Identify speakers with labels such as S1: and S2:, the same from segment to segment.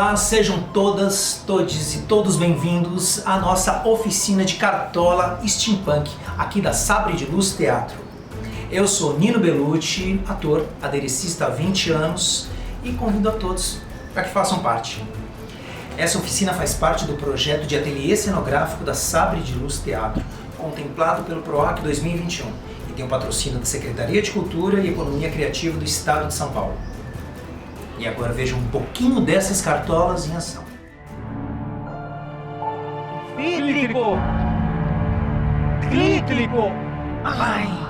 S1: Olá, sejam todas, todes e todos bem-vindos à nossa oficina de cartola steampunk aqui da Sabre de Luz Teatro. Eu sou Nino Bellucci, ator, aderecista há 20 anos e convido a todos para que façam parte. Essa oficina faz parte do projeto de ateliê cenográfico da Sabre de Luz Teatro, contemplado pelo PROAC 2021 e tem o patrocínio da Secretaria de Cultura e Economia Criativa do Estado de São Paulo. E agora vejam um pouquinho dessas cartolas em ação.
S2: Cítrico! Cítrico!
S1: Ai!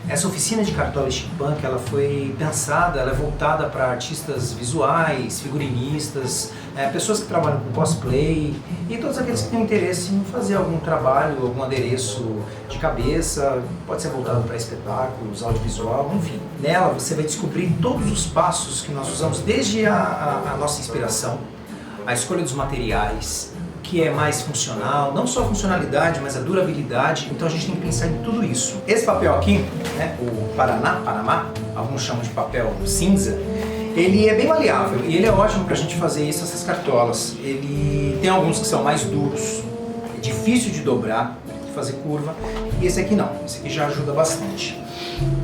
S1: Essa oficina de cartola steampunk, ela foi pensada, ela é voltada para artistas visuais, figurinistas, pessoas que trabalham com cosplay e todos aqueles que têm interesse em fazer algum trabalho, algum adereço de cabeça, pode ser voltado para espetáculos, audiovisual, enfim. Nela você vai descobrir todos os passos que nós usamos, desde a nossa inspiração, a escolha dos materiais, que é mais funcional, não só a funcionalidade, mas a durabilidade, então a gente tem que pensar em tudo isso. Esse papel aqui, né, o Panamá, alguns chamam de papel cinza, ele é bem maleável e ele é ótimo para a gente fazer isso, essas cartolas. Ele tem alguns que são mais duros, é difícil de dobrar, de fazer curva, e esse aqui não, esse aqui já ajuda bastante.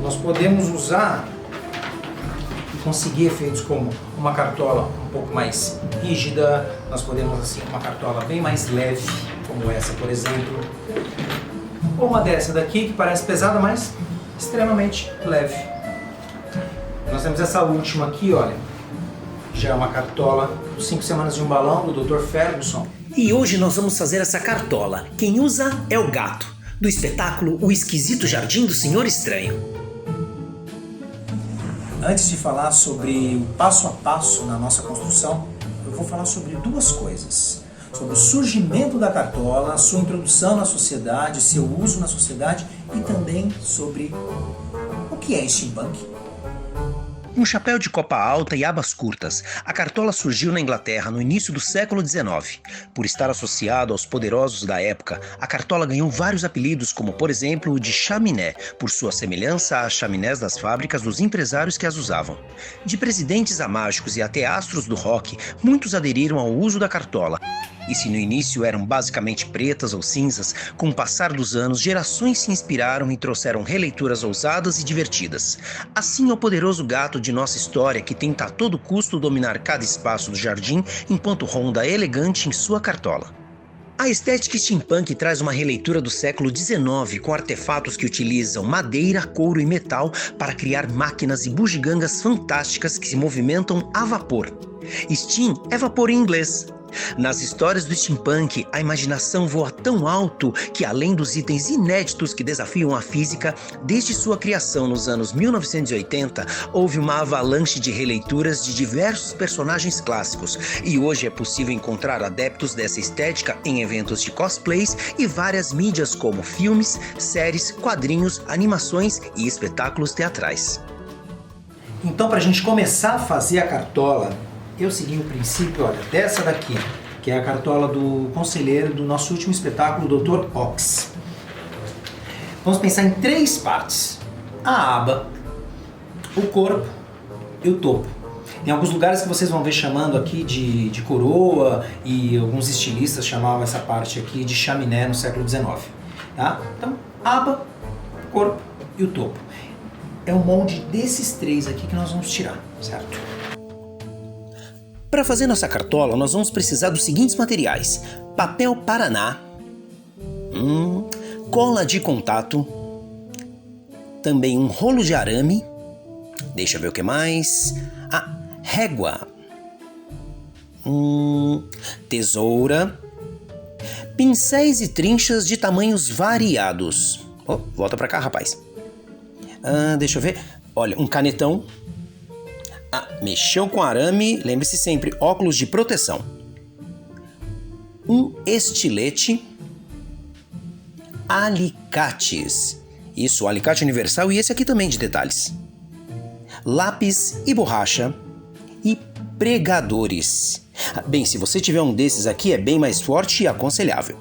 S1: Nós podemos usar e conseguir efeitos como uma cartola um pouco mais rígida, nós podemos assim uma cartola bem mais leve, como essa por exemplo, ou uma dessa daqui que parece pesada, mas extremamente leve. Nós temos essa última aqui, olha, já é uma cartola 5 semanas de um balão do Dr. Ferguson.
S3: E hoje nós vamos fazer essa cartola. Quem usa é o gato, do espetáculo O Esquisito Jardim do Senhor Estranho.
S1: Antes de falar sobre o passo a passo na nossa construção, eu vou falar sobre duas coisas. Sobre o surgimento da cartola, sua introdução na sociedade, seu uso na sociedade e também sobre o que é steampunk.
S3: Um chapéu de copa alta e abas curtas, a cartola surgiu na Inglaterra no início do século XIX. Por estar associado aos poderosos da época, a cartola ganhou vários apelidos, como por exemplo o de chaminé, por sua semelhança às chaminés das fábricas dos empresários que as usavam. De presidentes a mágicos e até astros do rock, muitos aderiram ao uso da cartola. E se no início eram basicamente pretas ou cinzas, com o passar dos anos, gerações se inspiraram e trouxeram releituras ousadas e divertidas. Assim é o poderoso gato de nossa história que tenta a todo custo dominar cada espaço do jardim enquanto ronda elegante em sua cartola. A estética steampunk traz uma releitura do século XIX com artefatos que utilizam madeira, couro e metal para criar máquinas e bugigangas fantásticas que se movimentam a vapor. Steam é vapor em inglês. Nas histórias do steampunk, a imaginação voa tão alto que, além dos itens inéditos que desafiam a física, desde sua criação nos anos 1980, houve uma avalanche de releituras de diversos personagens clássicos, e hoje é possível encontrar adeptos dessa estética em eventos de cosplays e várias mídias como filmes, séries, quadrinhos, animações e espetáculos teatrais.
S1: Então, para a gente começar a fazer a cartola, eu segui o princípio, olha, dessa daqui, que é a cartola do conselheiro do nosso último espetáculo, Dr. Ox. Vamos pensar em 3 partes: a aba, o corpo e o topo. Em alguns lugares que vocês vão ver chamando aqui de coroa, e alguns estilistas chamavam essa parte aqui de chaminé no século XIX. Tá? Então, aba, corpo e o topo. É o molde desses 3 aqui que nós vamos tirar, certo?
S3: Para fazer nossa cartola, nós vamos precisar dos seguintes materiais: papel Paraná, cola de contato, também um rolo de arame, deixa eu ver o que mais, régua, tesoura, Pincéis e trinchas de tamanhos variados. Oh, volta pra cá, rapaz. Deixa eu ver. Olha, um canetão. Mexeu com arame, lembre-se sempre, óculos de proteção. Um estilete. Alicates. Isso, alicate universal e esse aqui também de detalhes. Lápis e borracha. E pregadores. Bem, se você tiver um desses aqui, é bem mais forte e aconselhável.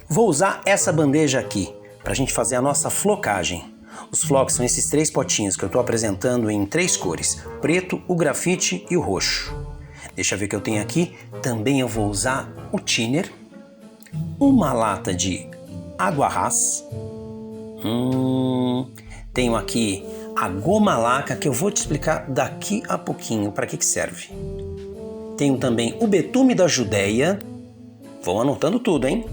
S3: Vou usar essa bandeja aqui para a gente fazer a nossa flocagem. Os flocos são esses 3 potinhos que eu estou apresentando em 3 cores: preto, o grafite e o roxo. Deixa eu ver o que eu tenho aqui. Também eu vou usar o thinner, uma lata de água ras. Tenho aqui a goma laca que eu vou te explicar daqui a pouquinho para que serve. Tenho também o betume da Judéia. Vão anotando tudo, hein?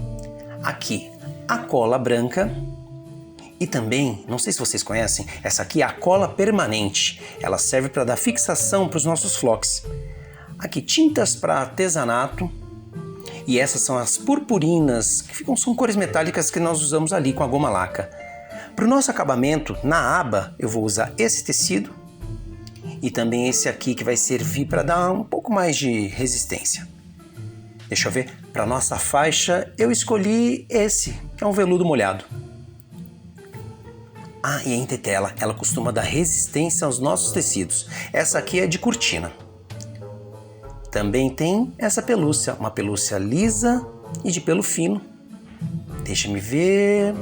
S3: Aqui a cola branca. E também, não sei se vocês conhecem, essa aqui é a cola permanente. Ela serve para dar fixação para os nossos flocos. Aqui tintas para artesanato. E essas são as purpurinas, que são cores metálicas que nós usamos ali com a goma laca. Para o nosso acabamento, na aba, eu vou usar esse tecido e também esse aqui que vai servir para dar um pouco mais de resistência. Deixa eu ver, para nossa faixa eu escolhi esse, que é um veludo molhado. E a entetela, ela costuma dar resistência aos nossos tecidos. Essa aqui é de cortina. Também tem essa pelúcia, uma pelúcia lisa e de pelo fino. Deixa-me ver.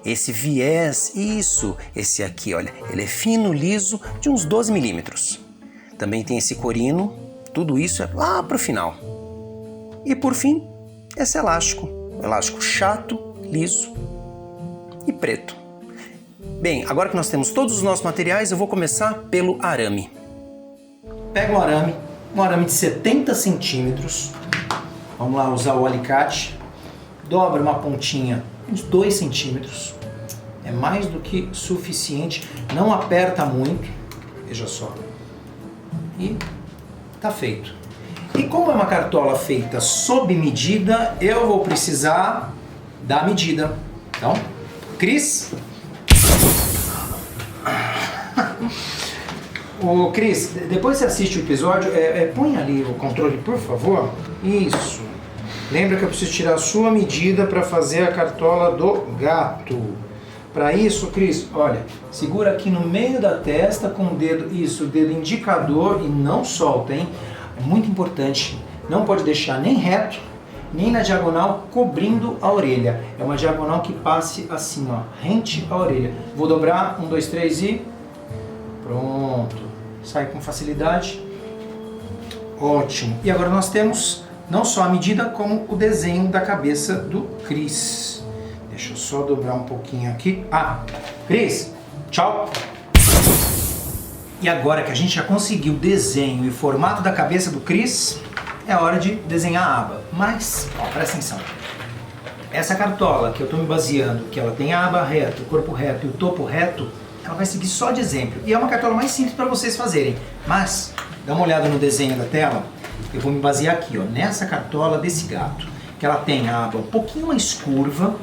S3: Esse viés, isso, esse aqui, olha, ele é fino, liso, de uns 12 milímetros. Também tem esse corino, tudo isso é lá para o final. E por fim, esse elástico chato, liso e preto. Bem, agora que nós temos todos os nossos materiais, eu vou começar pelo arame. Pega um arame de 70 centímetros. Vamos lá usar o alicate. Dobra uma pontinha uns 2 centímetros. É mais do que suficiente. Não aperta muito. Veja só. E tá feito. E como é uma cartola feita sob medida, eu vou precisar da medida. Então, Cris. Ô Cris, depois você assiste o episódio, põe ali o controle, por favor. Isso. Lembra que eu preciso tirar a sua medida para fazer a cartola do gato. Para isso, Cris, olha, segura aqui no meio da testa com o dedo, o dedo indicador e não solta, hein? É muito importante. Não pode deixar nem reto, nem na diagonal cobrindo a orelha. É uma diagonal que passe assim, ó, rente à orelha. Vou dobrar, 1, 2, 3 e... pronto. Sai com facilidade. Ótimo. E agora nós temos não só a medida, como o desenho da cabeça do Cris. Deixa eu só dobrar um pouquinho aqui. Cris, tchau! E agora que a gente já conseguiu o desenho e o formato da cabeça do Cris, é hora de desenhar a aba. Mas, presta atenção. Essa cartola que eu estou me baseando, que ela tem a aba reta, o corpo reto e o topo reto, ela vai seguir só de exemplo. E é uma cartola mais simples para vocês fazerem. Mas, dá uma olhada no desenho da tela. Eu vou me basear aqui, nessa cartola desse gato. Que ela tem a aba um pouquinho mais curva.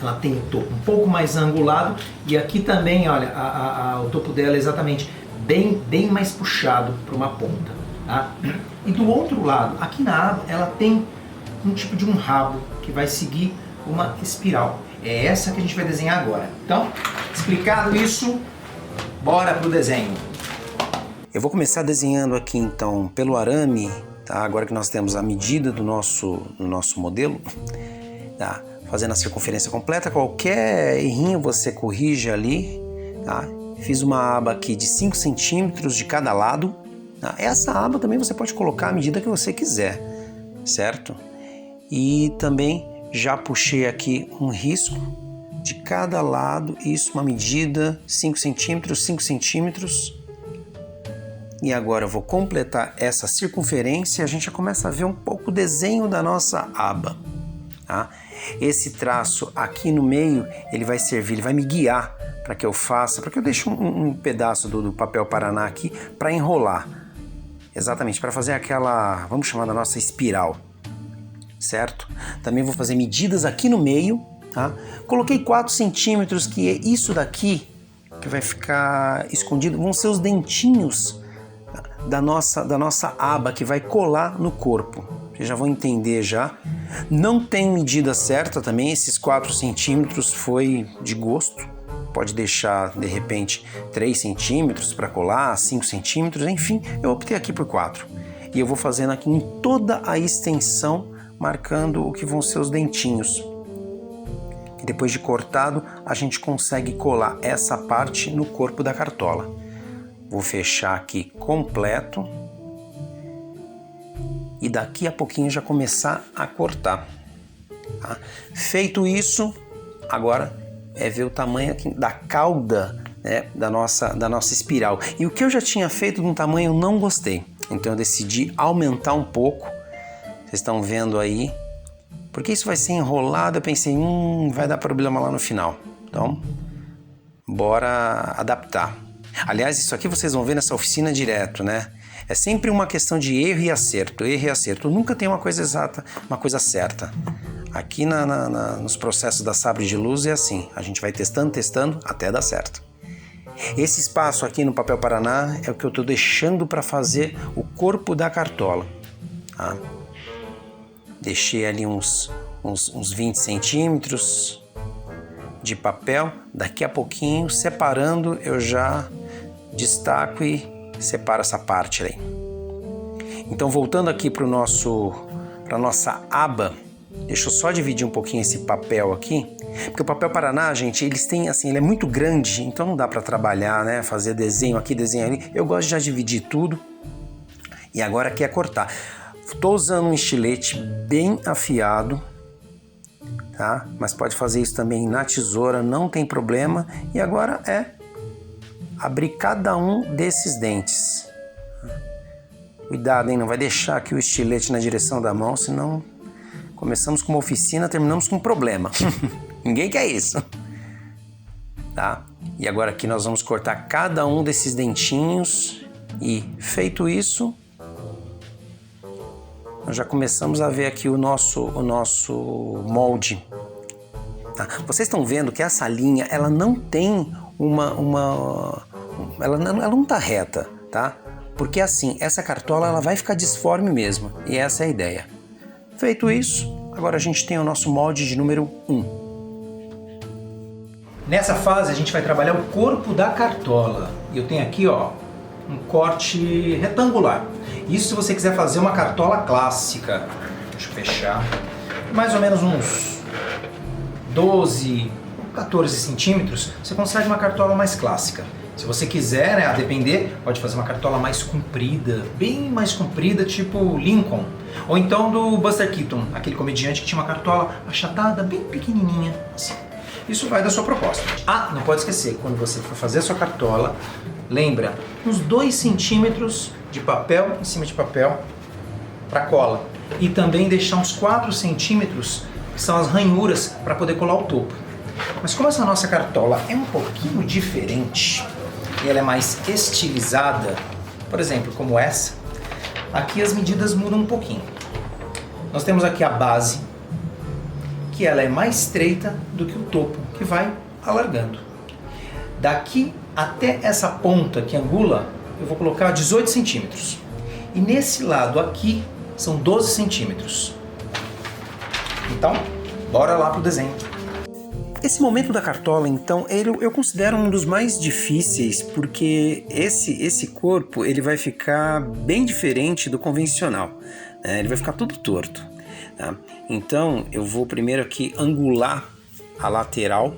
S3: Ela tem o topo um pouco mais angulado. E aqui também, olha, o topo dela é exatamente bem mais puxado para uma ponta. Tá? E do outro lado, aqui na aba, ela tem um tipo de um rabo que vai seguir uma espiral. É essa que a gente vai desenhar agora. Então, explicado isso, bora pro desenho. Eu vou começar desenhando aqui então pelo arame, tá? Agora que nós temos a medida do nosso modelo, tá? Fazendo a circunferência completa, qualquer errinho você corrige ali, tá? Fiz uma aba aqui de 5 centímetros de cada lado. Tá? Essa aba também você pode colocar a medida que você quiser, certo? E também já puxei aqui um risco de cada lado, isso, uma medida, 5 centímetros, 5 centímetros. E agora eu vou completar essa circunferência e a gente já começa a ver um pouco o desenho da nossa aba. Tá? Esse traço aqui no meio, ele vai servir, ele vai me guiar para que eu faça, para que eu deixe um pedaço do papel Paraná aqui para enrolar. Exatamente, para fazer aquela, vamos chamar da nossa espiral. certo? Também vou fazer medidas aqui no meio, tá? Coloquei 4 centímetros, que é isso daqui que vai ficar escondido, vão ser os dentinhos da nossa aba que vai colar no corpo. Vocês já vão entender já. Não tem medida certa também, esses 4 centímetros foi de gosto. Pode deixar, de repente, 3 centímetros para colar, 5 centímetros, enfim, eu optei aqui por 4. E eu vou fazendo aqui em toda a extensão, marcando o que vão ser os dentinhos. E depois de cortado, a gente consegue colar essa parte no corpo da cartola. Vou fechar aqui completo. E daqui a pouquinho já começar a cortar. Tá? Feito isso, agora é ver o tamanho aqui da cauda, né, da nossa espiral. E o que eu já tinha feito de um tamanho eu não gostei. Então eu decidi aumentar um pouco. Vocês estão vendo aí. Porque isso vai ser enrolado, eu pensei, vai dar problema lá no final. Então, bora adaptar. Aliás, isso aqui vocês vão ver nessa oficina direto, né? É sempre uma questão de erro e acerto, erro e acerto. Nunca tem uma coisa exata, uma coisa certa. Aqui nos processos da Sabre de Luz é assim, a gente vai testando, até dar certo. Esse espaço aqui no papel Paraná é o que eu estou deixando para fazer o corpo da cartola. Tá? Deixei ali uns 20 centímetros de papel. Daqui a pouquinho, separando, eu já destaco e separo essa parte aí. Então, voltando aqui para nossa aba, deixa eu só dividir um pouquinho esse papel aqui, porque o papel Paraná, gente, eles têm assim, ele é muito grande, então não dá para trabalhar, né? Fazer desenho aqui, desenho ali. Eu gosto de já dividir tudo. E agora aqui é cortar. Estou usando um estilete bem afiado, tá? Mas pode fazer isso também na tesoura, não tem problema. E agora é abrir cada um desses dentes. Cuidado, hein? Não vai deixar aqui o estilete na direção da mão, senão começamos com uma oficina, terminamos com um problema. Ninguém quer isso. Tá? E agora aqui nós vamos cortar cada um desses dentinhos e feito isso, nós já começamos a ver aqui o nosso molde. Tá? Vocês estão vendo que essa linha, ela não tem ela não tá reta, tá? Porque assim, essa cartola ela vai ficar disforme mesmo, e essa é a ideia. Feito isso, agora a gente tem o nosso molde de número 1.
S1: Nessa fase a gente vai trabalhar o corpo da cartola. E eu tenho aqui, ó, um corte retangular. Isso se você quiser fazer uma cartola clássica. Deixa eu fechar. Mais ou menos uns 12, 14 centímetros, você consegue uma cartola mais clássica. Se você quiser, né, a depender, pode fazer uma cartola mais comprida, bem mais comprida, tipo Lincoln. Ou então do Buster Keaton, aquele comediante que tinha uma cartola achatada, bem pequenininha, assim. Isso vai da sua proposta. Ah, não pode esquecer, quando você for fazer a sua cartola, lembra, uns 2 centímetros de papel em cima de papel para cola. E também deixar uns 4 centímetros, que são as ranhuras, para poder colar o topo. Mas como essa nossa cartola é um pouquinho diferente, e ela é mais estilizada, por exemplo, como essa, aqui as medidas mudam um pouquinho. Nós temos aqui a base, que ela é mais estreita do que o topo, que vai alargando. Daqui até essa ponta que angula, eu vou colocar 18 centímetros. E nesse lado aqui são 12 centímetros. Então, bora lá pro desenho.
S3: Esse momento da cartola, então, eu considero um dos mais difíceis, porque esse corpo ele vai ficar bem diferente do convencional, né? Ele vai ficar todo torto. Tá? Então, eu vou primeiro aqui angular a lateral,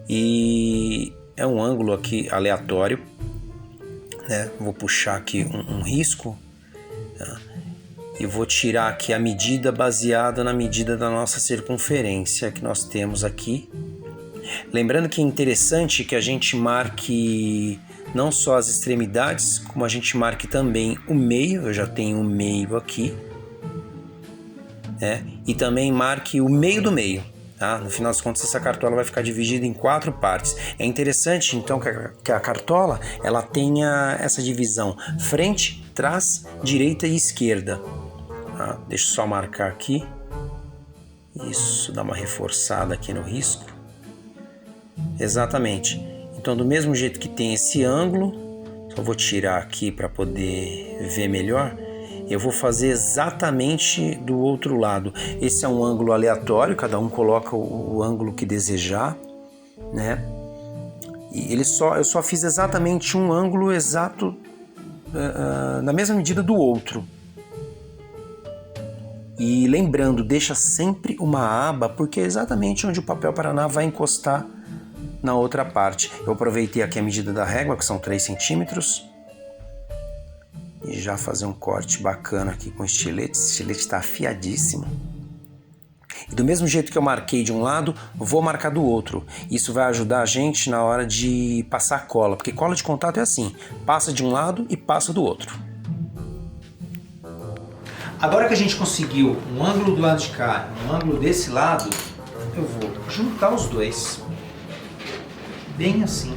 S3: e é um ângulo aqui aleatório, né? Vou puxar aqui um risco, tá? E vou tirar aqui a medida baseada na medida da nossa circunferência que nós temos aqui. Lembrando que é interessante que a gente marque não só as extremidades, como a gente marque também o meio. Eu já tenho o meio aqui, né? E também marque o meio do meio. Tá? No final das contas, essa cartola vai ficar dividida em 4 partes. É interessante, então, que a cartola ela tenha essa divisão frente, trás, direita e esquerda. Tá? Deixa eu só marcar aqui. Isso, dá uma reforçada aqui no risco. Exatamente. Então, do mesmo jeito que tem esse ângulo, só vou tirar aqui para poder ver melhor. Eu vou fazer exatamente do outro lado. Esse é um ângulo aleatório, cada um coloca o ângulo que desejar, né? E eu só fiz exatamente um ângulo exato na mesma medida do outro. E lembrando, deixa sempre uma aba, porque é exatamente onde o papel Paraná vai encostar na outra parte. Eu aproveitei aqui a medida da régua, que são 3 centímetros. E já fazer um corte bacana aqui com o estilete. Esse estilete está afiadíssimo. E do mesmo jeito que eu marquei de um lado, vou marcar do outro. Isso vai ajudar a gente na hora de passar cola, porque cola de contato é assim, passa de um lado e passa do outro.
S1: Agora que a gente conseguiu um ângulo do lado de cá e um ângulo desse lado, eu vou juntar os dois, bem assim.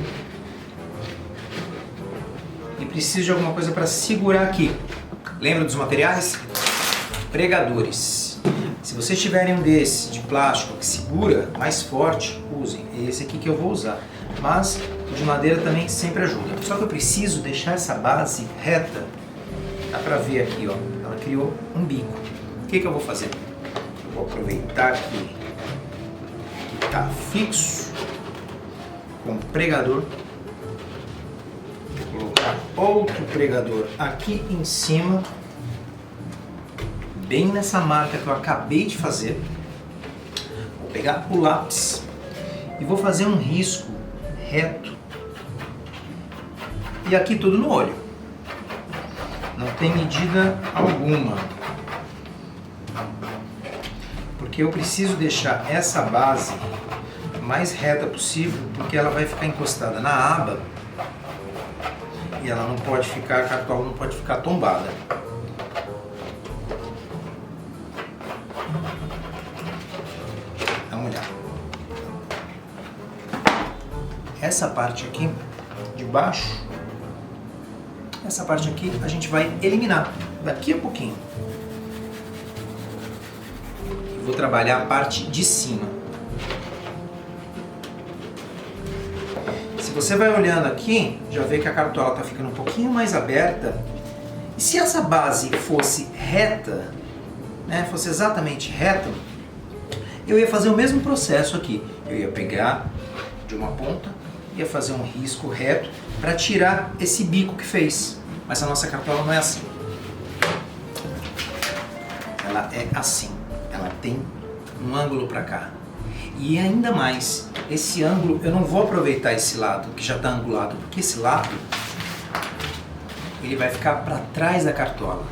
S1: E preciso de alguma coisa para segurar aqui. Lembra dos materiais? Pregadores. Se vocês tiverem um desse de plástico que segura mais forte, usem. É esse aqui que eu vou usar. Mas o de madeira também sempre ajuda. Só que eu preciso deixar essa base reta. Dá pra ver aqui, ó. Ela criou um bico. O que eu vou fazer? Eu vou aproveitar que tá fixo com pregador. Vou colocar outro pregador aqui em cima, bem nessa marca que eu acabei de fazer. Vou pegar o lápis e vou fazer um risco reto. E aqui tudo no olho. Não tem medida alguma. Porque eu preciso deixar essa base mais reta possível, porque ela vai ficar encostada na aba e ela não pode ficar, a cartola não pode ficar tombada. Dá uma olhada. Essa parte aqui de baixo, essa parte aqui a gente vai eliminar daqui a pouquinho. Vou trabalhar a parte de cima. Se você vai olhando aqui, já vê que a cartola está ficando um pouquinho mais aberta. E se essa base fosse reta, né, fosse exatamente reta, eu ia fazer o mesmo processo aqui. Eu ia pegar de uma ponta, ia fazer um risco reto para tirar esse bico que fez. Mas a nossa cartola não é assim. Ela é assim. Ela tem um ângulo para cá. E ainda mais, esse ângulo, eu não vou aproveitar esse lado que já está angulado, porque esse lado ele vai ficar para trás da cartola.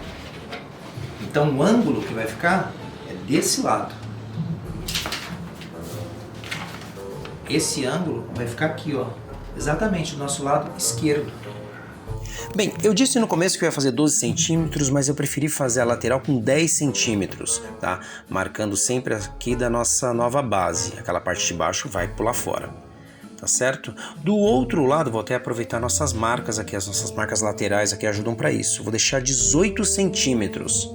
S1: Então o ângulo que vai ficar é desse lado. Esse ângulo vai ficar aqui, ó, exatamente do nosso lado esquerdo.
S3: Bem, eu disse no começo que eu ia fazer 12 centímetros, mas eu preferi fazer a lateral com 10 centímetros, tá? Marcando sempre aqui da nossa nova base. Aquela parte de baixo vai pular fora, tá certo? Do outro lado, vou até aproveitar nossas marcas aqui, as nossas marcas laterais aqui ajudam para isso. Vou deixar 18 centímetros.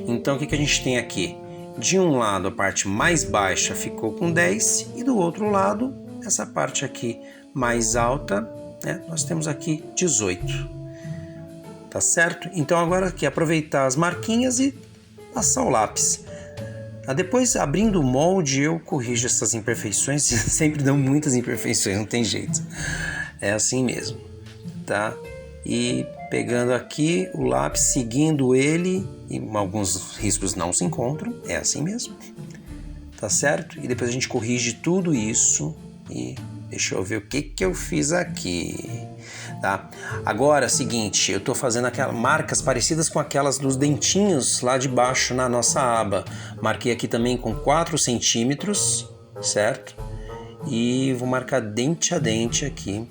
S3: Então, o que a gente tem aqui? De um lado, a parte mais baixa ficou com 10 e do outro lado, essa parte aqui mais alta, né? Nós temos aqui 18. Tá certo? Então agora aqui aproveitar as marquinhas e passar o lápis. Depois, abrindo o molde, eu corrijo essas imperfeições. Sempre dão muitas imperfeições, não tem jeito. É assim mesmo, tá? E pegando aqui o lápis, seguindo ele, e alguns riscos não se encontram, é assim mesmo. Tá certo? E depois a gente corrige tudo isso e deixa eu ver o que eu fiz aqui. Tá? Agora, seguinte, eu estou fazendo aquelas marcas parecidas com aquelas dos dentinhos lá de baixo na nossa aba. Marquei aqui também com 4 centímetros, certo? E vou marcar dente a dente aqui,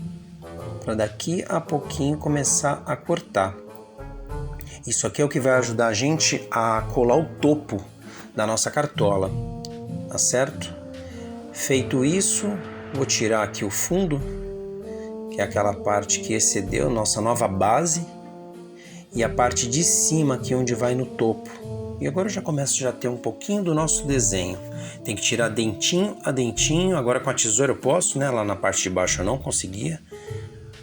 S3: para daqui a pouquinho começar a cortar. Isso aqui é o que vai ajudar a gente a colar o topo da nossa cartola, tá certo? Feito isso, vou tirar aqui o fundo, que é aquela parte que excedeu nossa nova base, e a parte de cima aqui onde vai no topo, E agora eu já começo a ter um pouquinho do nosso desenho. Tem que tirar dentinho a dentinho. Agora com a tesoura eu posso, né? Lá na parte de baixo eu não conseguia.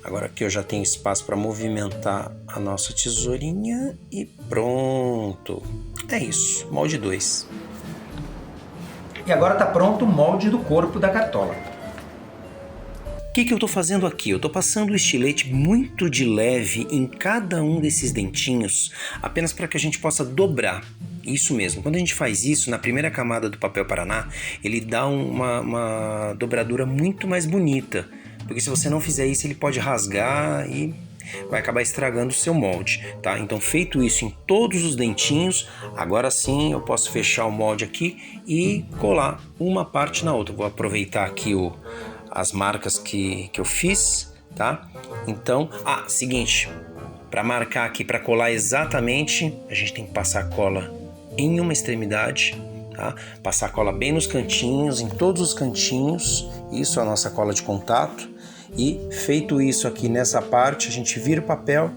S3: Agora aqui eu já tenho espaço para movimentar a nossa tesourinha e pronto. É isso, molde 2.
S1: E agora está pronto o molde do corpo da cartola.
S3: O que eu estou fazendo aqui? Eu estou passando o estilete muito de leve em cada um desses dentinhos, apenas para que a gente possa dobrar. Isso mesmo, quando a gente faz isso, na primeira camada do papel Paraná, ele dá uma dobradura muito mais bonita. Porque se você não fizer isso, ele pode rasgar e vai acabar estragando o seu molde, tá? Então, feito isso em todos os dentinhos, agora sim eu posso fechar o molde aqui e colar uma parte na outra. Vou aproveitar aqui as marcas que eu fiz, tá? Então, seguinte, para marcar aqui, para colar exatamente, a gente tem que passar cola em uma extremidade, tá? Passar a cola bem nos cantinhos, em todos os cantinhos, isso é a nossa cola de contato. E feito isso aqui nessa parte, a gente vira o papel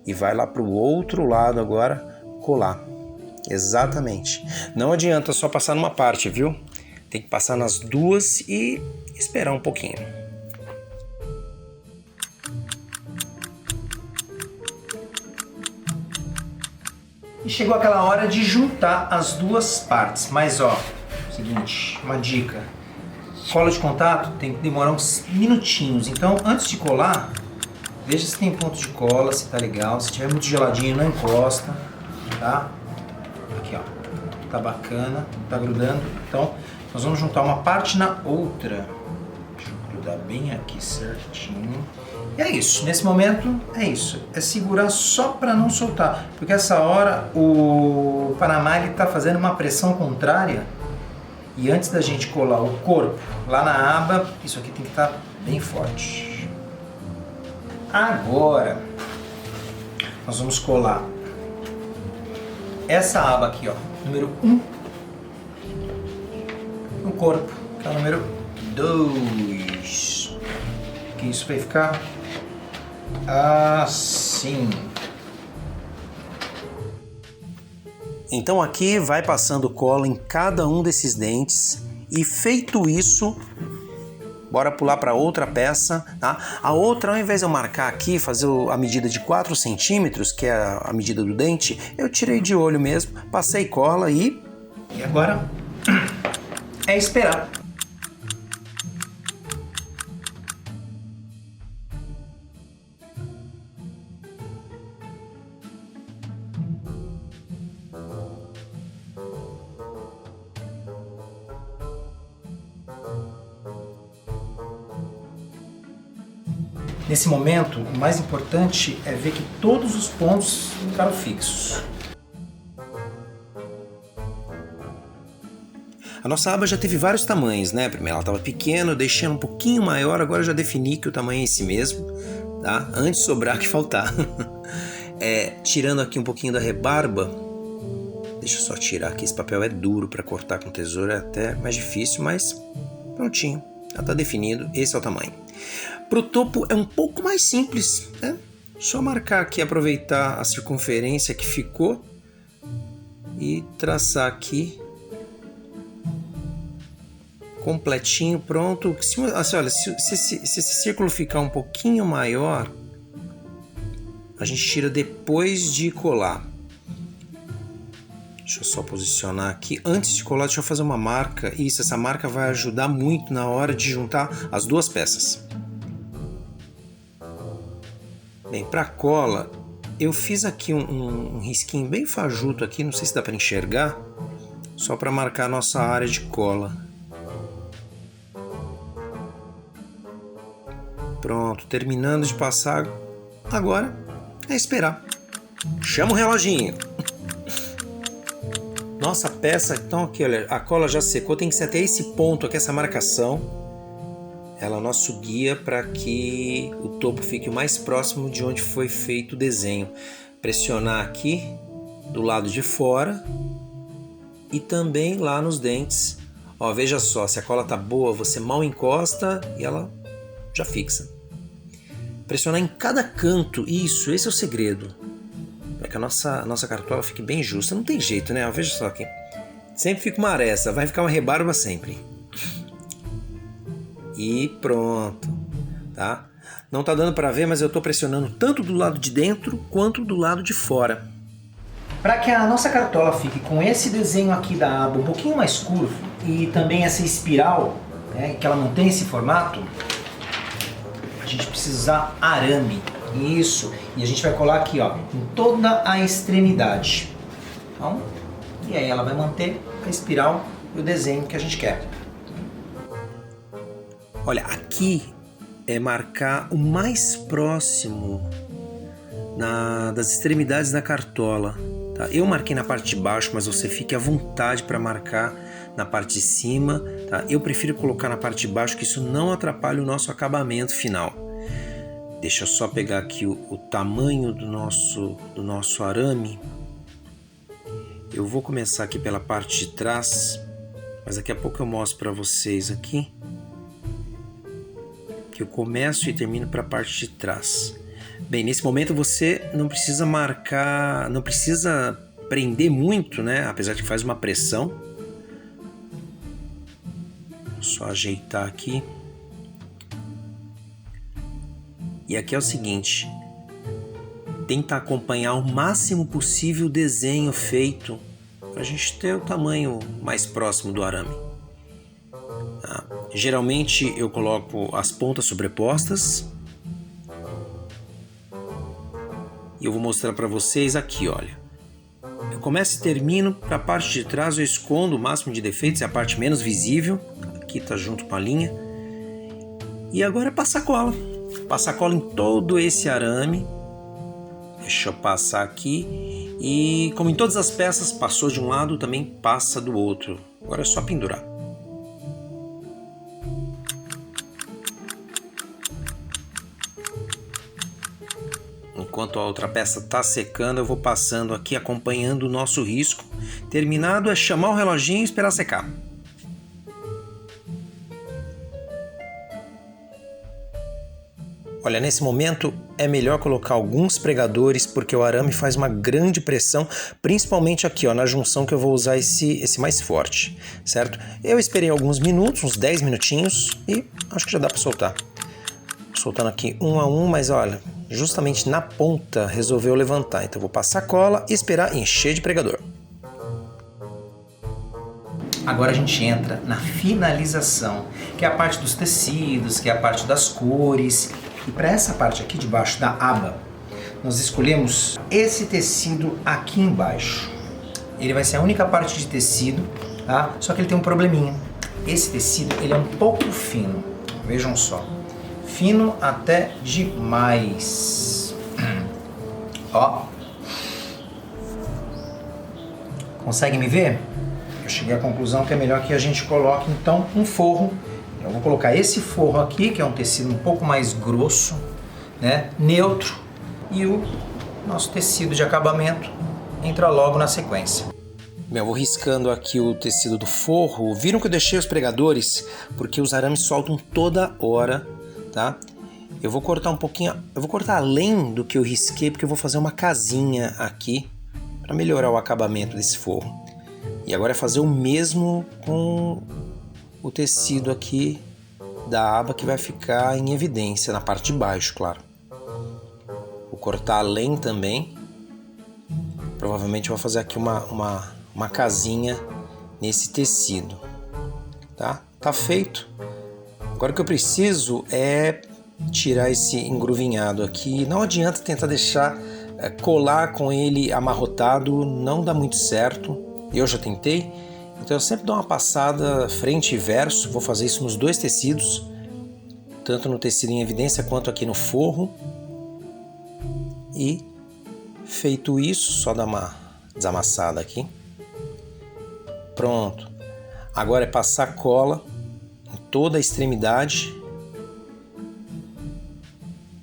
S3: e vai lá para o outro lado agora colar. Exatamente. Não adianta só passar numa parte, viu? Tem que passar nas duas e esperar um pouquinho.
S1: E chegou aquela hora de juntar as duas partes. Mas ó, seguinte, uma dica. Cola de contato tem que demorar uns minutinhos. Então, antes de colar, veja se tem ponto de cola, se tá legal. Se tiver muito geladinho, não encosta, tá? Aqui, ó. Tá bacana, tá grudando. Então, nós vamos juntar uma parte na outra. Deixa eu grudar bem aqui certinho. E é isso. Nesse momento, é isso. É segurar só para não soltar. Porque essa hora, o Panamá, ele tá fazendo uma pressão contrária. E antes da gente colar o corpo lá na aba, isso aqui tem que estar bem forte. Agora, nós vamos colar essa aba aqui, ó, número 1, no corpo, que é o número 2. Que isso vai ficar assim.
S3: Então aqui vai passando cola em cada um desses dentes e feito isso, bora pular para outra peça, tá? A outra, ao invés de eu marcar aqui, fazer a medida de 4 centímetros, que é a medida do dente, eu tirei de olho mesmo, passei cola e
S1: agora é esperar. Nesse momento, o mais importante é ver que todos os pontos ficaram fixos.
S3: A nossa aba já teve vários tamanhos, né? Primeiro ela estava pequena, eu deixei ela um pouquinho maior, agora eu já defini que o tamanho é esse mesmo, tá? Antes de sobrar que faltar. Tirando aqui um pouquinho da rebarba, deixa eu só tirar aqui, esse papel é duro para cortar com tesoura, é até mais difícil, mas prontinho, já está definido, esse é o tamanho. Para o topo é um pouco mais simples, né? Só marcar aqui, aproveitar a circunferência que ficou e traçar aqui completinho, pronto. Olha, se esse círculo ficar um pouquinho maior, a gente tira depois de colar. Deixa eu só posicionar aqui. Antes de colar, deixa eu fazer uma marca. Isso, essa marca vai ajudar muito na hora de juntar as duas peças. Bem, para cola, eu fiz aqui um risquinho bem fajuto aqui, não sei se dá para enxergar, só para marcar a nossa área de cola. Pronto, terminando de passar, agora é esperar. Chama o reloginho. Nossa peça, então aqui, olha, a cola já secou, tem que ser até esse ponto aqui, essa marcação. Ela é o nosso guia para que o topo fique o mais próximo de onde foi feito o desenho. Pressionar aqui do lado de fora e também lá nos dentes. Ó, veja só, se a cola tá boa, você mal encosta e ela já fixa. Pressionar em cada canto, isso, esse é o segredo. para que a nossa cartola fique bem justa. Não tem jeito, né? Veja só aqui. Sempre fica uma aresta, vai ficar uma rebarba sempre. E pronto, tá? Não tá dando para ver, mas eu tô pressionando tanto do lado de dentro quanto do lado de fora.
S1: Para que a nossa cartola fique com esse desenho aqui da aba um pouquinho mais curvo e também essa espiral, né, que ela não tem esse formato, a gente precisa usar arame. Isso. E a gente vai colar aqui, ó, em toda a extremidade. Então, e aí ela vai manter a espiral e o desenho que a gente quer.
S3: Olha, aqui é marcar o mais próximo das extremidades da cartola. Tá? Eu marquei na parte de baixo, mas você fique à vontade para marcar na parte de cima. Tá? Eu prefiro colocar na parte de baixo, que isso não atrapalha o nosso acabamento final. Deixa eu só pegar aqui o tamanho do nosso arame. Eu vou começar aqui pela parte de trás, mas daqui a pouco eu mostro para vocês aqui que eu começo e termino para a parte de trás. Bem, nesse momento você não precisa marcar, não precisa prender muito, né? Apesar de que faz uma pressão. Só ajeitar aqui. E aqui é o seguinte, tenta acompanhar o máximo possível o desenho feito para a gente ter o tamanho mais próximo do arame. Tá? Geralmente eu coloco as pontas sobrepostas e eu vou mostrar para vocês aqui, olha. Eu começo e termino, para a parte de trás eu escondo o máximo de defeitos, é a parte menos visível, aqui está junto com a linha. E agora é passar cola. Passar cola em todo esse arame. Deixa eu passar aqui. E como em todas as peças, passou de um lado, também passa do outro. Agora é só pendurar. Enquanto a outra peça está secando, eu vou passando aqui, acompanhando o nosso risco. Terminado é chamar o reloginho e esperar secar. Olha, nesse momento é melhor colocar alguns pregadores, porque o arame faz uma grande pressão, principalmente aqui, ó, na junção que eu vou usar esse mais forte, certo? Eu esperei alguns minutos, uns 10 minutinhos, e acho que já dá para soltar. Soltando aqui um a um, mas olha, justamente na ponta resolveu levantar. Então eu vou passar cola e esperar encher de pregador.
S1: Agora a gente entra na finalização, que é a parte dos tecidos, que é a parte das cores. E para essa parte aqui de baixo da aba, nós escolhemos esse tecido aqui embaixo. Ele vai ser a única parte de tecido, tá? Só que ele tem um probleminha. Esse tecido ele é um pouco fino, vejam só. Fino até demais. Ó. Consegue me ver? Eu cheguei à conclusão que é melhor que a gente coloque então um forro. Eu vou colocar esse forro aqui, que é um tecido um pouco mais grosso, né, neutro, e o nosso tecido de acabamento entra logo na sequência.
S3: Eu vou riscando aqui o tecido do forro. Viram que eu deixei os pregadores? Porque os arames soltam toda hora, tá? Eu vou cortar um pouquinho, eu vou cortar além do que eu risquei, porque eu vou fazer uma casinha aqui para melhorar o acabamento desse forro. E agora é fazer o mesmo com o tecido aqui da aba, que vai ficar em evidência na parte de baixo, claro. Vou cortar além também. Provavelmente eu vou fazer aqui uma casinha nesse tecido, tá? Tá feito. Agora o que eu preciso é tirar esse engruvinhado aqui. Não adianta tentar deixar colar com ele amarrotado, não dá muito certo. Eu já tentei. Então eu sempre dou uma passada frente e verso, vou fazer isso nos dois tecidos, tanto no tecido em evidência quanto aqui no forro. E feito isso, só dar uma desamassada aqui. Pronto. Agora é passar cola em toda a extremidade.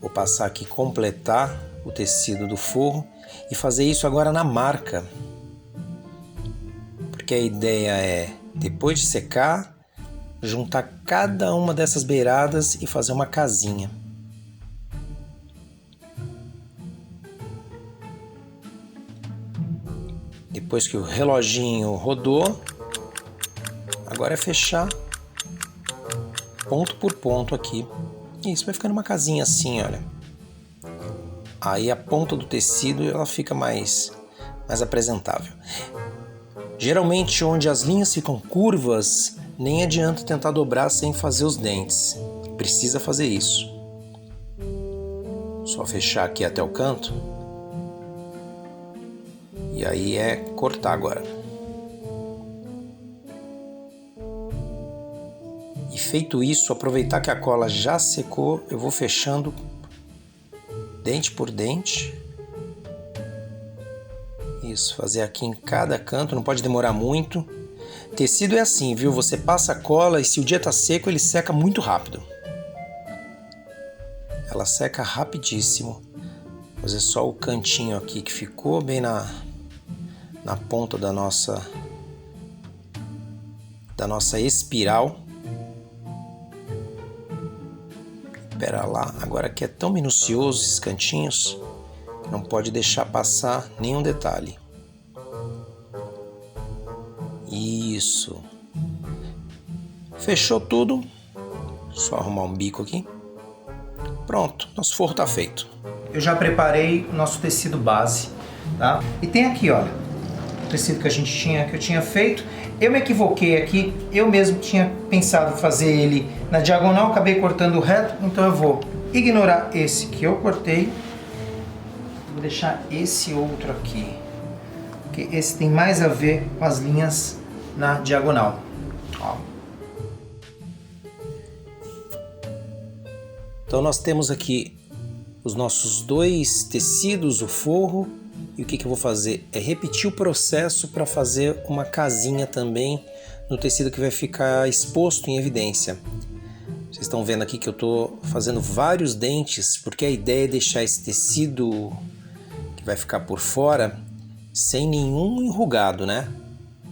S3: Vou passar aqui, completar o tecido do forro e fazer isso agora na marca. Que a ideia é, depois de secar, juntar cada uma dessas beiradas e fazer uma casinha. Depois que o reloginho rodou, agora é fechar ponto por ponto aqui. Isso vai ficando uma casinha assim, olha. Aí a ponta do tecido ela fica mais apresentável. Geralmente onde as linhas ficam curvas, nem adianta tentar dobrar sem fazer os dentes. Precisa fazer isso. Só fechar aqui até o canto. E aí é cortar agora. E feito isso, aproveitar que a cola já secou, eu vou fechando dente por dente. Isso, fazer aqui em cada canto, não pode demorar muito. Tecido é assim, viu? Você passa a cola e se o dia tá seco, ele seca muito rápido. Ela seca rapidíssimo. Vou fazer só o cantinho aqui que ficou bem na ponta da nossa espiral. Espera lá, agora aqui é tão minucioso esses cantinhos que não pode deixar passar nenhum detalhe. Isso. Fechou tudo. Só arrumar um bico aqui. Pronto, nosso forro está feito.
S1: Eu já preparei o nosso tecido base, tá? E tem aqui, olha, o tecido que eu tinha feito. Eu me equivoquei aqui, eu mesmo tinha pensado fazer ele na diagonal, acabei cortando reto, então eu vou ignorar esse que eu cortei. Vou deixar esse outro aqui, porque esse tem mais a ver com as linhas na diagonal. Ó.
S3: Então nós temos aqui os nossos dois tecidos, o forro, e o que eu vou fazer é repetir o processo para fazer uma casinha também no tecido que vai ficar exposto em evidência. Vocês estão vendo aqui que eu estou fazendo vários dentes, porque a ideia é deixar esse tecido que vai ficar por fora sem nenhum enrugado, né?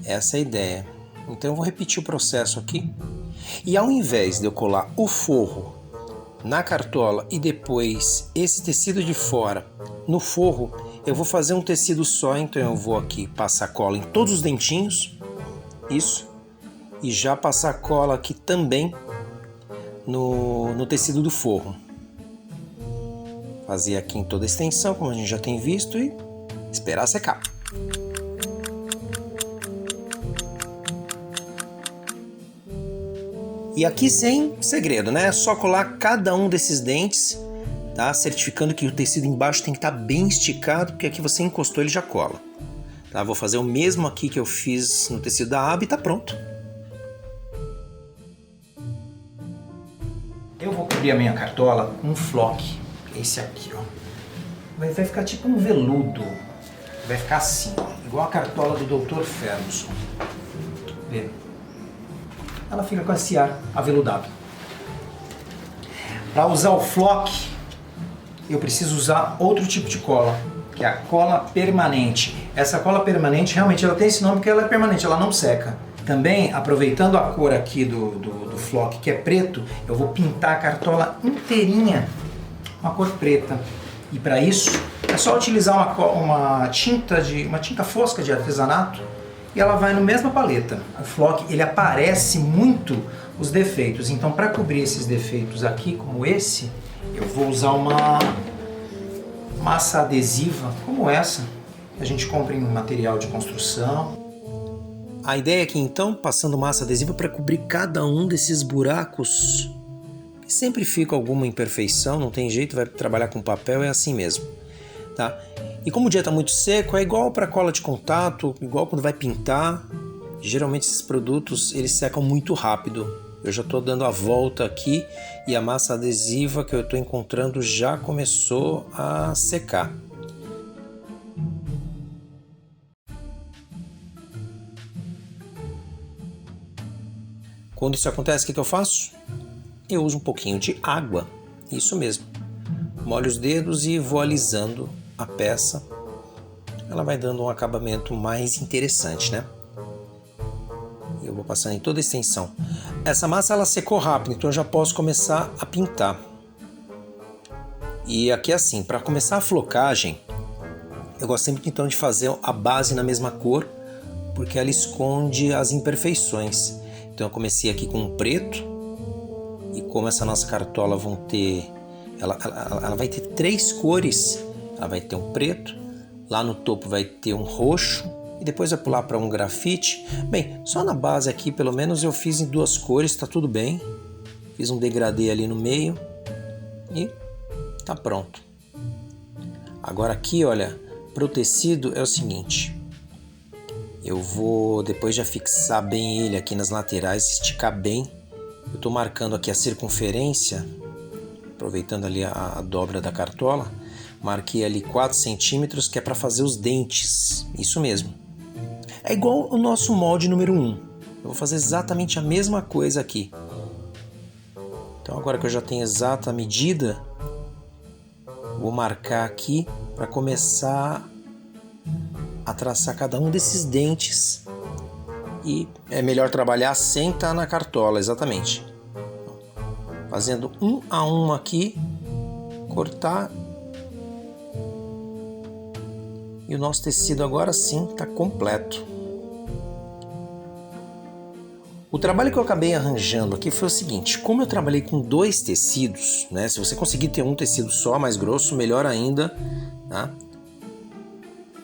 S3: Essa é a ideia. Então eu vou repetir o processo aqui. E ao invés de eu colar o forro na cartola e depois esse tecido de fora no forro, eu vou fazer um tecido só. Então eu vou aqui passar cola em todos os dentinhos, isso, e já passar cola aqui também no tecido do forro. Fazer aqui em toda a extensão, como a gente já tem visto, e esperar secar. E aqui sem segredo, né? É só colar cada um desses dentes, tá? Certificando que o tecido embaixo tem que estar bem esticado, porque aqui você encostou ele já cola. Tá? Vou fazer o mesmo aqui que eu fiz no tecido da aba e tá pronto.
S1: Eu vou cobrir a minha cartola com um flock, esse aqui, ó. Vai ficar tipo um veludo, vai ficar assim, ó, igual a cartola do Dr. Ferguson. Vê? Ela fica com esse ar aveludado. Para usar o flock, eu preciso usar outro tipo de cola, que é a cola permanente. Essa cola permanente, realmente, ela tem esse nome porque ela é permanente, ela não seca. Também, aproveitando a cor aqui do flock, que é preto, eu vou pintar a cartola inteirinha com a cor preta. E para isso, é só utilizar uma tinta fosca de artesanato, e ela vai na mesma paleta. O flock, ele aparece muito os defeitos, então para cobrir esses defeitos aqui, como esse, eu vou usar uma massa adesiva como essa, que a gente compra em material de construção.
S3: A ideia aqui então, passando massa adesiva para cobrir cada um desses buracos, que sempre fica alguma imperfeição, não tem jeito, vai trabalhar com papel, é assim mesmo, tá? E como o dia está muito seco, é igual para cola de contato, igual quando vai pintar. Geralmente esses produtos eles secam muito rápido. Eu já estou dando a volta aqui e a massa adesiva que eu estou encontrando já começou a secar. Quando isso acontece, o que eu faço? Eu uso um pouquinho de água, isso mesmo. Molho os dedos e vou alisando a peça. Ela vai dando um acabamento mais interessante, né? E eu vou passando em toda a extensão. Essa massa ela secou rápido, então eu já posso começar a pintar. E aqui assim, para começar a flocagem,
S1: Eu gosto sempre então de fazer a base na mesma cor, porque ela esconde as imperfeições. Então eu comecei aqui com um preto, e como essa nossa cartola ela vai ter 3 cores. Ela vai ter um preto, lá no topo vai ter um roxo, e depois vai pular para um grafite. Bem, só na base aqui pelo menos eu fiz em 2 cores, tá tudo bem. Fiz um degradê ali no meio e tá pronto. Agora aqui, olha, para o tecido é o seguinte. Eu vou, depois de fixar bem ele aqui nas laterais, esticar bem. Eu estou marcando aqui a circunferência, aproveitando ali a dobra da cartola. Marquei ali 4 centímetros, que é para fazer os dentes. Isso mesmo. É igual o nosso molde número 1. Eu vou fazer exatamente a mesma coisa aqui. Então agora que eu já tenho exata a medida, vou marcar aqui para começar a traçar cada um desses dentes. E é melhor trabalhar sem estar na cartola, exatamente. Fazendo um a um aqui, cortar. E o nosso tecido agora sim está completo. O trabalho que eu acabei arranjando aqui foi o seguinte: como eu trabalhei com 2 tecidos, né? Se você conseguir ter um tecido só, mais grosso, melhor ainda, tá?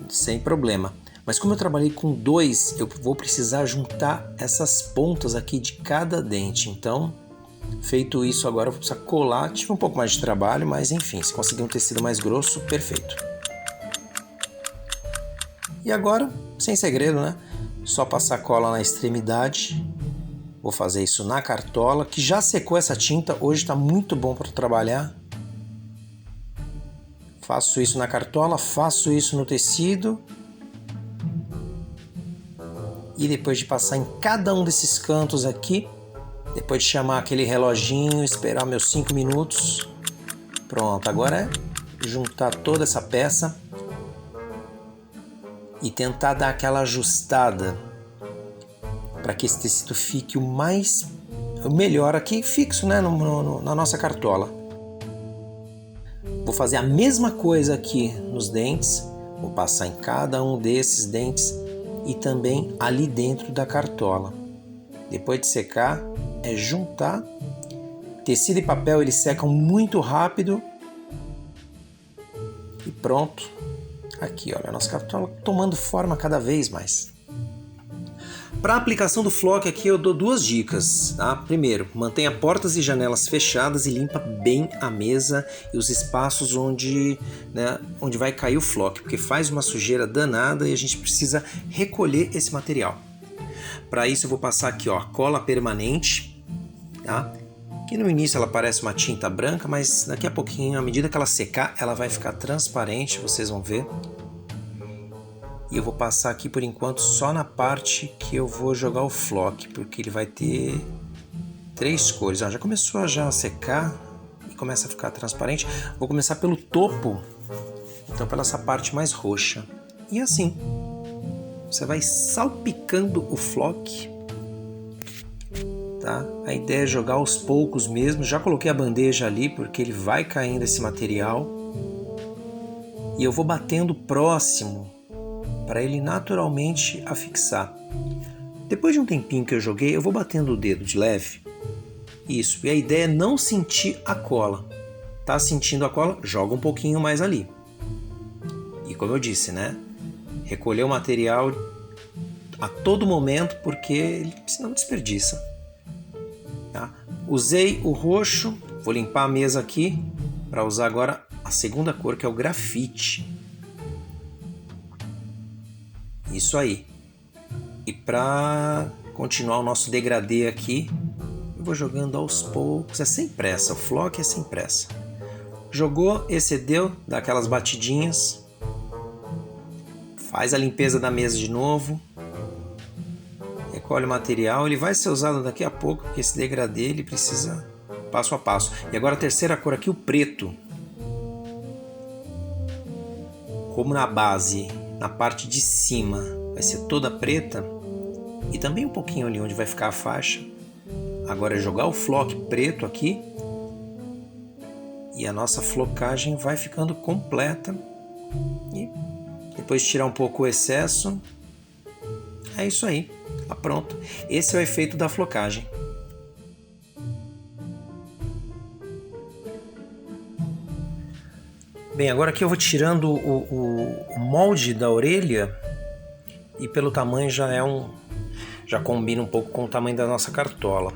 S1: Sem problema. Mas como eu trabalhei com 2, eu vou precisar juntar essas pontas aqui de cada dente. Então, feito isso agora, eu vou precisar colar. Tive um pouco mais de trabalho, mas enfim, se conseguir um tecido mais grosso, perfeito. E agora, sem segredo, né? Só passar cola na extremidade. Vou fazer isso na cartola, que já secou essa tinta. Hoje está muito bom para trabalhar. Faço isso na cartola, faço isso no tecido. E depois de passar em cada um desses cantos aqui, depois de chamar aquele reloginho, esperar meus 5 minutos. Pronto, agora é juntar toda essa peça e tentar dar aquela ajustada para que esse tecido fique o melhor aqui, fixo, né, na nossa cartola. Vou fazer a mesma coisa aqui nos dentes, vou passar em cada um desses dentes e também ali dentro da cartola. Depois de secar, é juntar. Tecido e papel, eles secam muito rápido. E pronto. Aqui, olha, a nossa cartola tomando forma cada vez mais. Para a aplicação do flock aqui eu dou 2 dicas, tá? Primeiro, mantenha portas e janelas fechadas e limpa bem a mesa e os espaços onde vai cair o flock, porque faz uma sujeira danada e a gente precisa recolher esse material. Para isso eu vou passar aqui, ó, cola permanente, tá? Que no início ela parece uma tinta branca, mas daqui a pouquinho, à medida que ela secar, ela vai ficar transparente, vocês vão ver. E eu vou passar aqui por enquanto só na parte que eu vou jogar o flock, porque ele vai ter 3 cores. Já começou a secar e começa a ficar transparente. Vou começar pelo topo, então pela essa parte mais roxa. E assim, você vai salpicando o flock, tá? A ideia é jogar aos poucos mesmo. Já coloquei a bandeja ali porque ele vai caindo esse material. E eu vou batendo próximo para ele naturalmente afixar. Depois de um tempinho que eu joguei, eu vou batendo o dedo de leve. Isso, e a ideia é não sentir a cola. Tá sentindo a cola? Joga um pouquinho mais ali. E como eu disse, né? Recolher o material a todo momento, porque ele não desperdiça. Tá? Usei o roxo, vou limpar a mesa aqui para usar agora a segunda cor, que é o grafite. Isso aí. E para continuar o nosso degradê aqui, eu vou jogando aos poucos, é sem pressa, o flock é sem pressa. Jogou, excedeu, dá aquelas batidinhas, faz a limpeza da mesa de novo, recolhe o material, ele vai ser usado daqui a pouco, porque esse degradê ele precisa passo a passo. E agora a terceira cor aqui, o preto. Como na base, na parte de cima vai ser toda preta e também um pouquinho ali onde vai ficar a faixa. Agora é jogar o flock preto aqui e a nossa flocagem vai ficando completa e Depois tirar um pouco o excesso. É isso aí, tá pronto. Esse é o efeito da flocagem. Bem, agora aqui eu vou tirando o molde da orelha e pelo tamanho já combina um pouco com o tamanho da nossa cartola.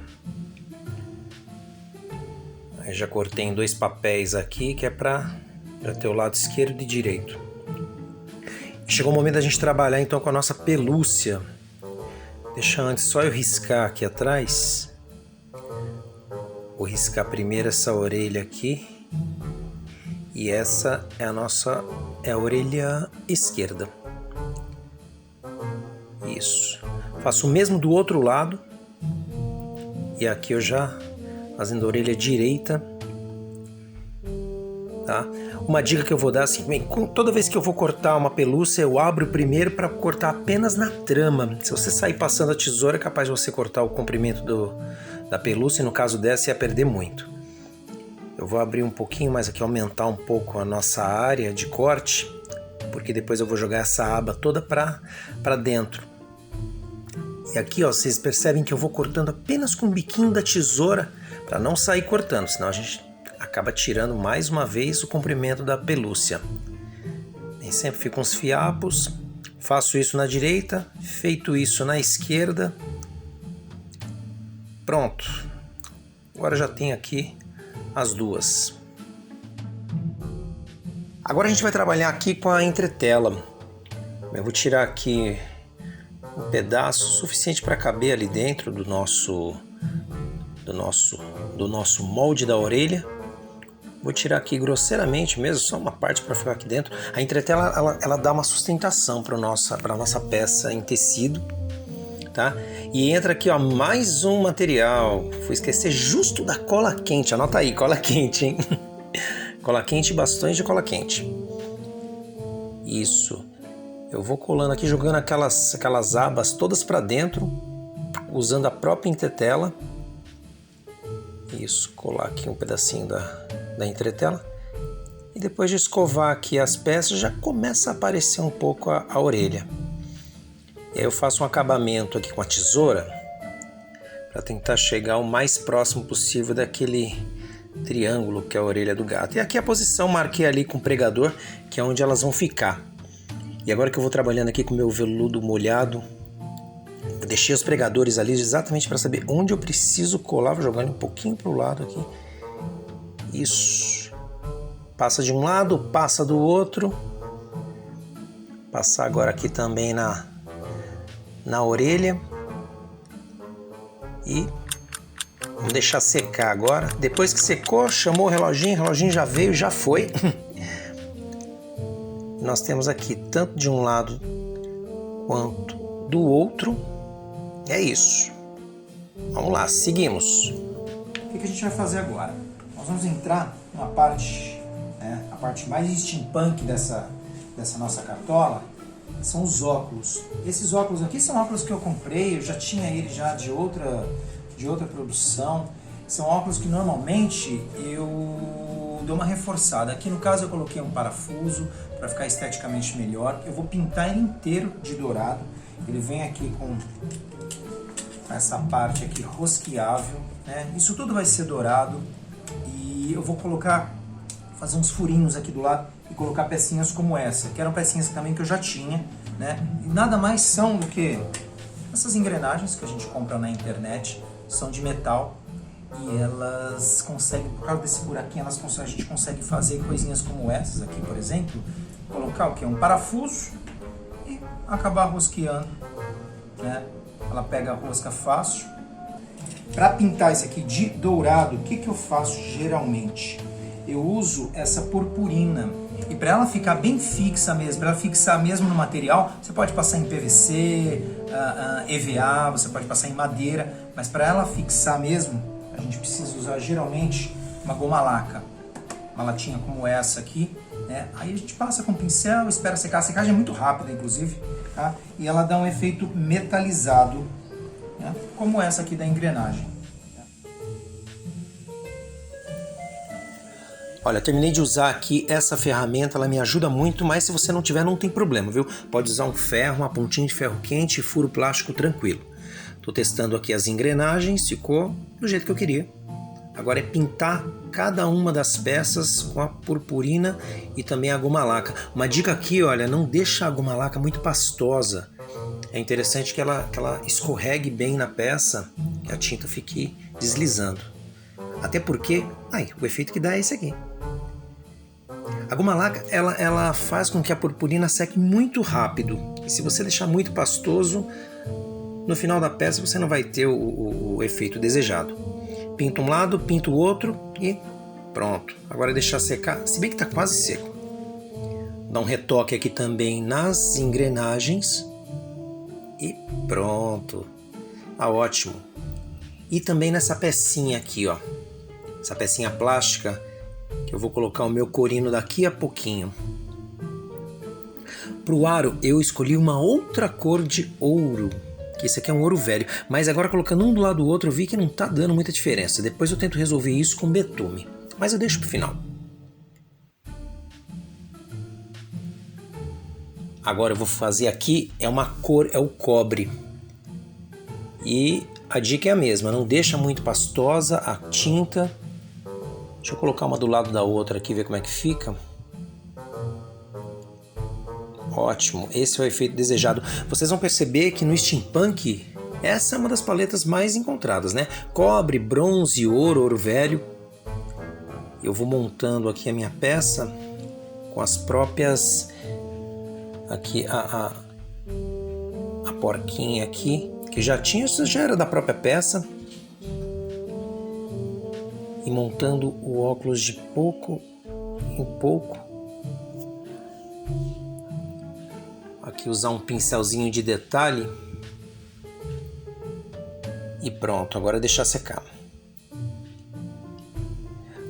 S1: Aí já cortei em 2 papéis aqui, que é para ter o lado esquerdo e direito. Chegou o momento da gente trabalhar então com a nossa pelúcia. Deixa antes só eu riscar aqui atrás. Vou riscar primeiro essa orelha aqui. E essa é a orelha esquerda. Isso. Faço o mesmo do outro lado. E aqui eu já fazendo a orelha direita. Tá? Uma dica que eu vou dar assim, bem, toda vez que eu vou cortar uma pelúcia, eu abro primeiro para cortar apenas na trama. Se você sair passando a tesoura, é capaz de você cortar o comprimento da pelúcia, e no caso dessa ia perder muito. Eu vou abrir um pouquinho mais aqui, aumentar um pouco a nossa área de corte, porque depois eu vou jogar essa aba toda para dentro. E aqui, ó, vocês percebem que eu vou cortando apenas com o biquinho da tesoura, para não sair cortando, senão a gente acaba tirando mais uma vez o comprimento da pelúcia. E sempre ficam uns fiapos. Faço isso na direita, feito isso na esquerda. Pronto. Agora já tem aqui as duas. Agora a gente vai trabalhar aqui com a entretela. Eu vou tirar aqui um pedaço suficiente para caber ali dentro do nosso molde da orelha. Vou tirar aqui grosseiramente mesmo, só uma parte para ficar aqui dentro. A entretela ela dá uma sustentação para a nossa peça em tecido, tá? E entra aqui, ó, mais um material. Fui esquecer justo da cola quente. Anota aí, cola quente, hein? Cola quente e bastões de cola quente. Isso. Eu vou colando aqui, jogando aquelas abas todas para dentro, usando a própria entretela. Isso, colar aqui um pedacinho da entretela. E depois de escovar aqui as peças, já começa a aparecer um pouco a orelha. E aí eu faço um acabamento aqui com a tesoura para tentar chegar o mais próximo possível daquele triângulo que é a orelha do gato. E aqui a posição marquei ali com o pregador, que é onde elas vão ficar. E agora que eu vou trabalhando aqui com o meu veludo molhado, eu deixei os pregadores ali exatamente para saber onde eu preciso colar. Vou jogar um pouquinho para o lado aqui. Isso. Passa de um lado, passa do outro. Passar agora aqui também na orelha. E vamos deixar secar agora. Depois que secou, chamou o reloginho já veio, já foi. Nós temos aqui tanto de um lado quanto do outro. É isso. Vamos lá, seguimos. O que a gente vai fazer agora? Nós vamos entrar numa parte, né, a parte mais steampunk dessa nossa cartola, são os óculos. Esses óculos aqui são óculos que eu comprei, eu já tinha ele já de outra produção. São óculos que normalmente eu dou uma reforçada. Aqui no caso eu coloquei um parafuso para ficar esteticamente melhor. Eu vou pintar ele inteiro de dourado. Ele vem aqui com essa parte aqui rosqueável, né? Isso tudo vai ser dourado. E eu vou fazer uns furinhos aqui do lado e colocar pecinhas como essa, que eram pecinhas também que eu já tinha, né? E nada mais são do que essas engrenagens que a gente compra na internet, são de metal e elas conseguem, por causa desse buraquinho, a gente consegue fazer coisinhas como essas aqui, por exemplo, colocar o que? Um parafuso e acabar rosqueando, né? Ela pega a rosca fácil. Para pintar esse aqui de dourado, o que eu faço geralmente? Eu uso essa purpurina. E para ela ficar bem fixa mesmo, para ela fixar mesmo no material, você pode passar em PVC, EVA, você pode passar em madeira, mas para ela fixar mesmo, a gente precisa usar geralmente uma goma laca. Uma latinha como essa aqui, né? Aí a gente passa com o pincel, espera secar. A secagem é muito rápida, inclusive, tá? E ela dá um efeito metalizado, né? Como essa aqui da engrenagem. Olha, terminei de usar aqui essa ferramenta, ela me ajuda muito, mas se você não tiver, não tem problema, viu? Pode usar um ferro, uma pontinha de ferro quente e furo plástico tranquilo. Tô testando aqui as engrenagens, ficou do jeito que eu queria. Agora é pintar cada uma das peças com a purpurina e também a goma laca. Uma dica aqui, olha, não deixa a goma laca muito pastosa. É interessante que ela escorregue bem na peça, que a tinta fique deslizando. Até porque, o efeito que dá é esse aqui. A goma laca, ela faz com que a purpurina seque muito rápido. E se você deixar muito pastoso, no final da peça você não vai ter o efeito desejado. Pinta um lado, pinta o outro e pronto. Agora é deixar secar, se bem que está quase seco. Dá um retoque aqui também nas engrenagens e pronto. Tá ótimo. E também nessa pecinha aqui, ó. Essa pecinha plástica que eu vou colocar o meu corino daqui a pouquinho. Para o aro eu escolhi uma outra cor de ouro. Que esse aqui é um ouro velho, mas agora colocando um do lado do outro eu vi que não está dando muita diferença. Depois eu tento resolver isso com betume, mas eu deixo para o final. Agora eu vou fazer aqui, é uma cor, é o cobre. E a dica é a mesma, não deixa muito pastosa a tinta. Deixa eu colocar uma do lado da outra aqui, ver como é que fica. Ótimo, esse é o efeito desejado. Vocês vão perceber que no steampunk, essa é uma das paletas mais encontradas, né? Cobre, bronze, ouro, ouro velho. Eu vou montando aqui a minha peça com as próprias... Aqui a porquinha aqui, que já era da própria peça. E montando o óculos de pouco em pouco. Aqui usar um pincelzinho de detalhe e pronto, agora é deixar secar.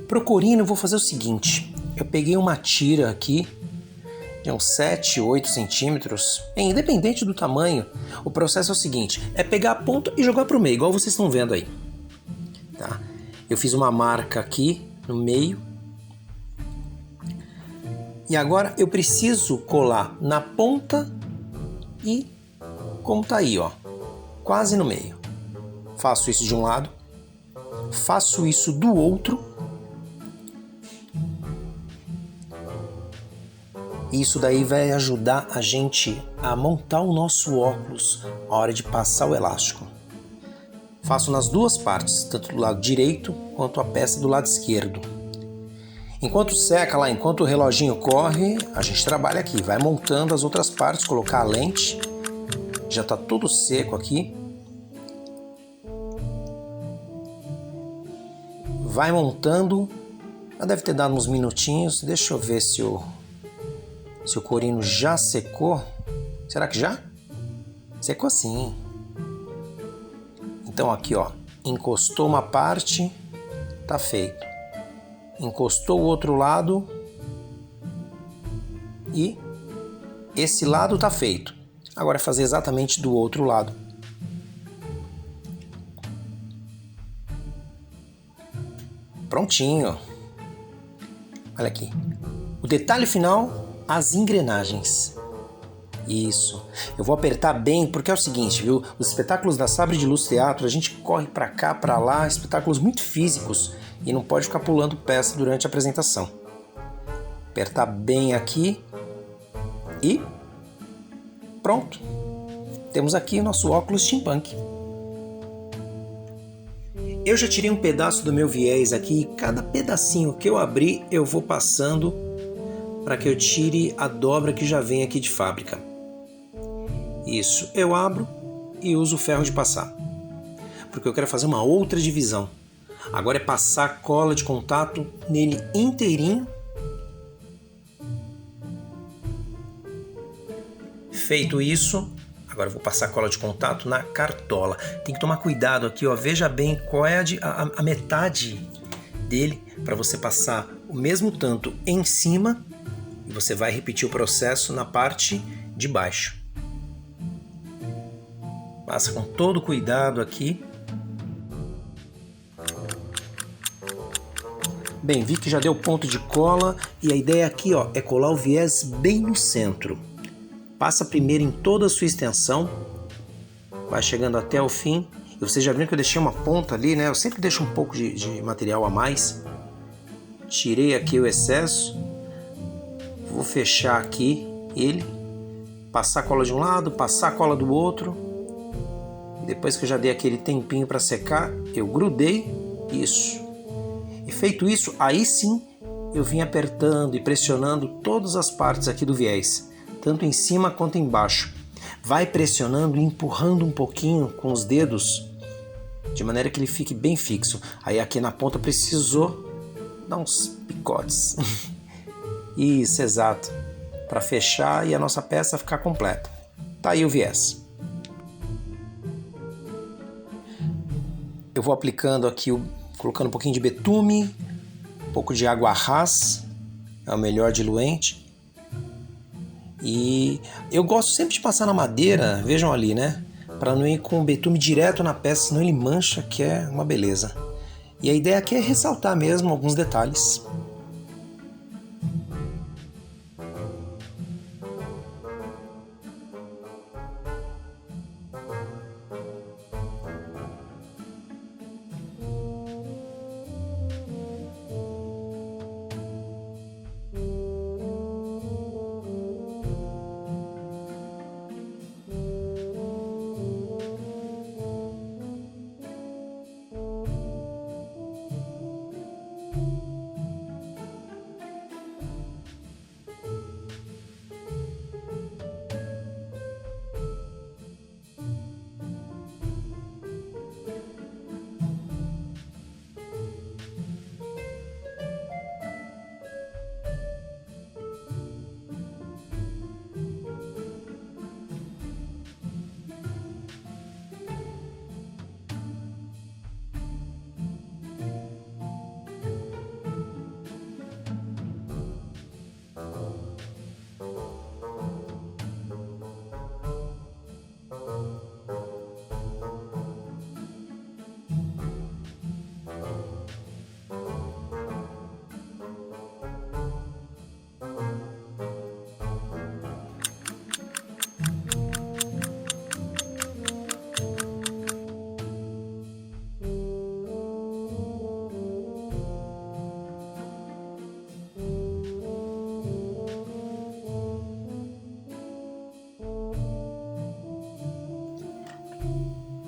S1: Pro corino eu vou fazer o seguinte, eu peguei uma tira aqui de uns 7, 8 centímetros, independente do tamanho, o processo é o seguinte, é pegar a ponta e jogar pro meio, igual vocês estão vendo aí. Tá? Eu fiz uma marca aqui no meio. E agora eu preciso colar na ponta e como tá aí, ó, quase no meio. Faço isso de um lado, faço isso do outro. Isso daí vai ajudar a gente a montar o nosso óculos na hora de passar o elástico. Faço nas duas partes, tanto do lado direito quanto a peça do lado esquerdo. Enquanto seca lá, enquanto o reloginho corre, a gente trabalha aqui, vai montando as outras partes, colocar a lente, já está tudo seco aqui. Vai montando, já deve ter dado uns minutinhos, deixa eu ver se o corino já secou. Será que já? Secou sim. Então aqui, ó, encostou uma parte, tá feito. Encostou o outro lado e esse lado tá feito. Agora é fazer exatamente do outro lado. Prontinho. Olha aqui. O detalhe final, as engrenagens. Isso. Eu vou apertar bem porque é o seguinte, viu? Os espetáculos da Sabre de Luz Teatro, a gente corre para cá, para lá, espetáculos muito físicos e não pode ficar pulando peça durante a apresentação. Apertar bem aqui e pronto. Temos aqui o nosso óculos steampunk. Eu já tirei um pedaço do meu viés aqui e cada pedacinho que eu abrir eu vou passando para que eu tire a dobra que já vem aqui de fábrica. Isso, eu abro e uso o ferro de passar, porque eu quero fazer uma outra divisão. Agora é passar cola de contato nele inteirinho. Feito isso, agora eu vou passar cola de contato na cartola. Tem que tomar cuidado aqui, ó. Veja bem qual é a metade dele para você passar o mesmo tanto em cima e você vai repetir o processo na parte de baixo. Passa com todo cuidado aqui.
S3: Bem, vi que já deu ponto de cola e a ideia aqui, ó, é colar o viés bem no centro. Passa primeiro em toda a sua extensão, vai chegando até o fim. E vocês já viram que eu deixei uma ponta ali, né? Eu sempre deixo um pouco de material a mais. Tirei aqui o excesso. Vou fechar aqui ele. Passar a cola de um lado, passar a cola do outro. E depois que eu já dei aquele tempinho para secar, eu grudei isso. E feito isso, aí sim eu vim apertando e pressionando todas as partes aqui do viés, tanto em cima quanto embaixo. Vai pressionando e empurrando um pouquinho com os dedos, de maneira que ele fique bem fixo. Aí aqui na ponta precisou dar uns picotes. Isso, exato. Para fechar e a nossa peça ficar completa. Tá aí o viés. Eu vou aplicando aqui, colocando um pouquinho de betume, um pouco de água ras, é o melhor diluente. E eu gosto sempre de passar na madeira, vejam ali, né? Para não ir com o betume direto na peça, senão ele mancha, que é uma beleza. E a ideia aqui é ressaltar mesmo alguns detalhes.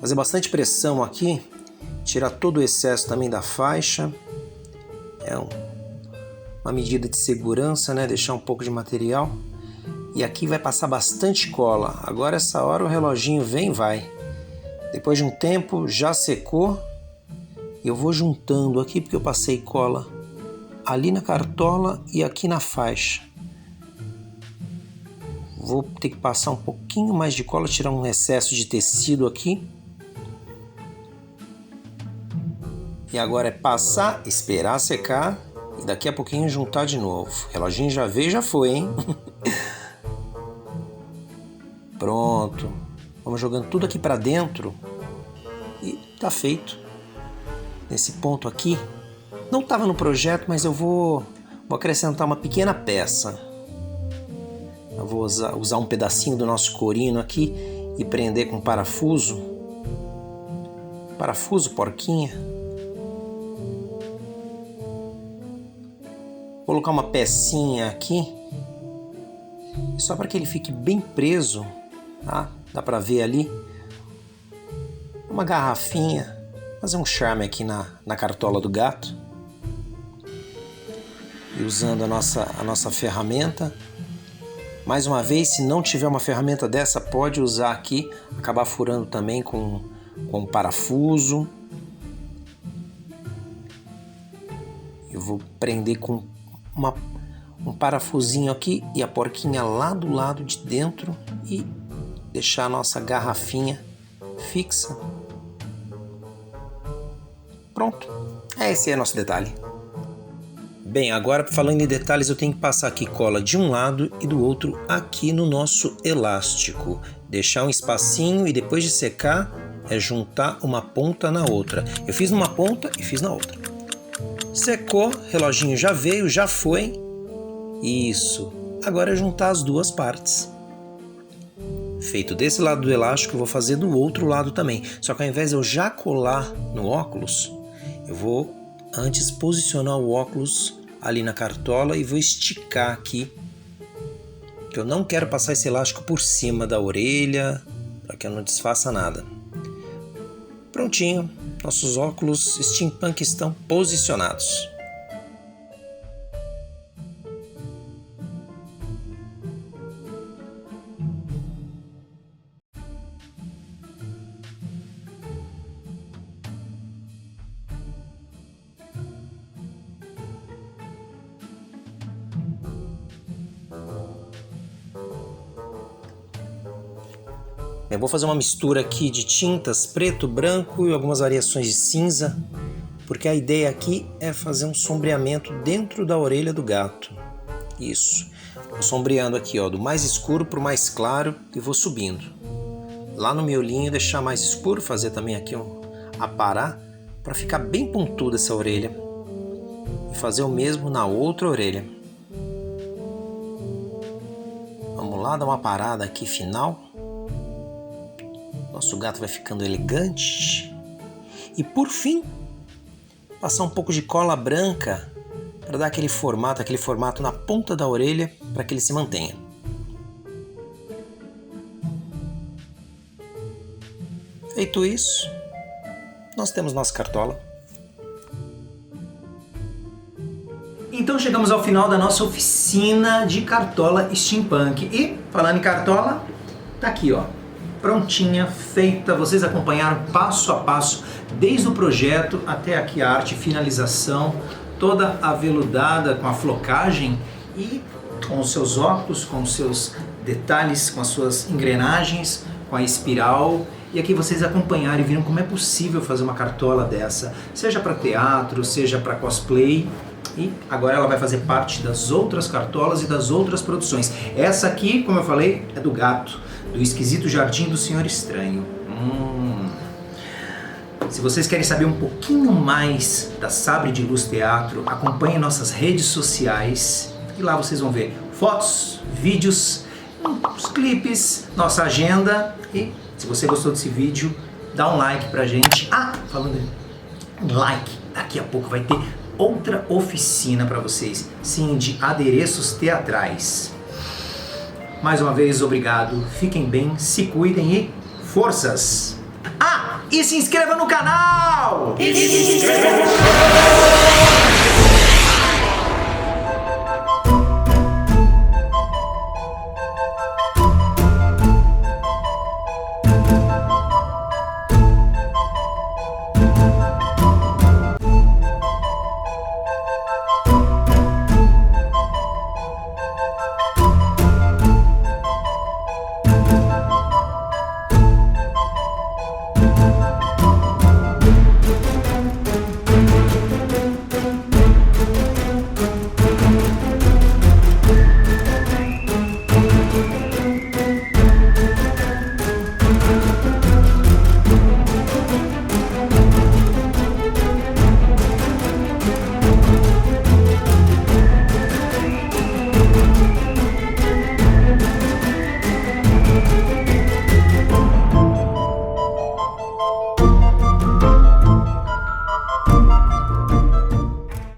S3: Fazer bastante pressão aqui, tirar todo o excesso também da faixa. É uma medida de segurança, né? Deixar um pouco de material. E aqui vai passar bastante cola. Agora essa hora o reloginho vem e vai. Depois de um tempo já secou. Eu vou juntando aqui porque eu passei cola ali na cartola e aqui na faixa. Vou ter que passar um pouquinho mais de cola, tirar um excesso de tecido aqui. E agora é passar, esperar secar e daqui a pouquinho juntar de novo. O reloginho já veio, já foi, hein? Pronto. Vamos jogando tudo aqui para dentro e tá feito. Nesse ponto aqui, não estava no projeto, mas eu vou acrescentar uma pequena peça. Eu vou usar um pedacinho do nosso corino aqui e prender com parafuso. Parafuso, porquinha. Vou colocar uma pecinha aqui, só para que ele fique bem preso, tá? Dá para ver ali. Uma garrafinha, fazer um charme aqui na cartola do gato. E usando a nossa ferramenta. Mais uma vez, se não tiver uma ferramenta dessa, pode usar aqui, acabar furando também com um parafuso. Eu vou prender com um parafusinho aqui e a porquinha lá do lado de dentro e deixar a nossa garrafinha fixa. Pronto, esse é o nosso detalhe. Bem, agora falando em detalhes, eu tenho que passar aqui cola de um lado e do outro aqui no nosso elástico. Deixar um espacinho e depois de secar é juntar uma ponta na outra. Eu fiz numa ponta e fiz na outra. Secou, reloginho já veio, já foi. Isso. Agora é juntar as duas partes. Feito desse lado do elástico, eu vou fazer do outro lado também. Só que ao invés de eu já colar no óculos, eu vou antes posicionar o óculos ali na cartola e vou esticar aqui. Que eu não quero passar esse elástico por cima da orelha, para que eu não desfaça nada. Prontinho, nossos óculos steampunk estão posicionados. Eu vou fazer uma mistura aqui de tintas preto, branco e algumas variações de cinza, porque a ideia aqui é fazer um sombreamento dentro da orelha do gato. Isso. Vou sombreando aqui, ó, do mais escuro para o mais claro e vou subindo. Lá no miolinho deixar mais escuro, fazer também aqui um aparar para ficar bem pontuda essa orelha. E fazer o mesmo na outra orelha. Vamos lá, dar uma parada aqui final. Nosso gato vai ficando elegante. E por fim, passar um pouco de cola branca para dar aquele formato na ponta da orelha para que ele se mantenha. Feito isso, nós temos nossa cartola.
S1: Então chegamos ao final da nossa oficina de cartola steampunk. E falando em cartola, tá aqui, ó. Prontinha, feita, vocês acompanharam passo a passo, desde o projeto até aqui a arte, finalização, toda aveludada com a flocagem e com os seus óculos, com os seus detalhes, com as suas engrenagens, com a espiral. E aqui vocês acompanharam e viram como é possível fazer uma cartola dessa, seja para teatro, seja para cosplay. E agora ela vai fazer parte das outras cartolas e das outras produções. Essa aqui, como eu falei, é do gato, do Esquisito Jardim do Senhor Estranho. Se vocês querem saber um pouquinho mais da Sabre de Luz Teatro, acompanhem nossas redes sociais e lá vocês vão ver fotos, vídeos, os clipes, nossa agenda. E se você gostou desse vídeo, dá um like pra gente. Falando em like, daqui a pouco vai ter outra oficina para vocês, sim, de adereços teatrais. Mais uma vez, obrigado, fiquem bem, se cuidem e forças! E se inscreva no canal!